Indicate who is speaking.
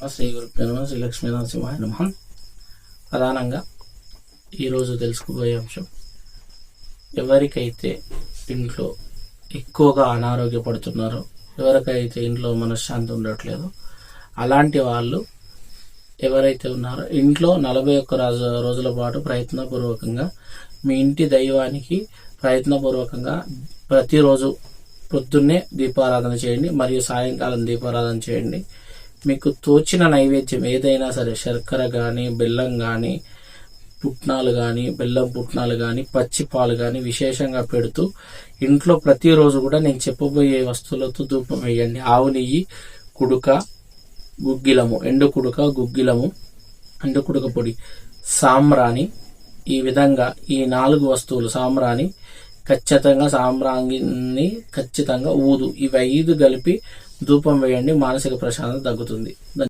Speaker 1: శ్రీ గురుభ్యో నమః. శ్రీ లక్ష్మీ నరసింహాయ నమః. ప్రధానంగా ఈరోజు తెలుసుకోబోయే అంశం, ఎవరికైతే ఇంట్లో ఎక్కువగా అనారోగ్యపడుతున్నారో, ఎవరికైతే ఇంట్లో మనశ్శాంతి ఉండట్లేదో, అలాంటి వాళ్ళు ఎవరైతే ఉన్నారో ఇంట్లో 41 రోజుల పాటు ప్రయత్నపూర్వకంగా మీ ఇంటి దైవానికి ప్రయత్నపూర్వకంగా ప్రతిరోజు పొద్దున్నే దీపారాధన చేయండి, మరియు సాయంకాలం దీపారాధన చేయండి. మీకు తోచిన నైవేద్యం ఏదైనా సరే, శర్కర కానీ, బెల్లం కానీ, పుట్నాలు కానీ, బెల్లం పుట్నాలు కానీ, పచ్చి పాలు కానీ విశేషంగా పెడుతూ ఇంట్లో ప్రతిరోజు కూడా నేను చెప్పబోయే వస్తువులతో ధూపం వేయండి. ఆవు నెయ్యి, కుడుక, గుగ్గిలము, ఎండు కుడుక, గుగ్గిలము, ఎండు కుడుక పొడి, సాంబ్రాణి, ఈ విధంగా ఈ 4 వస్తువులు, సాంబ్రాణి ఖచ్చితంగా ఊదు, ఇవి 5 కలిపి ధూపం వేయండి. మానసిక ప్రశాంతత తగ్గుతుంది.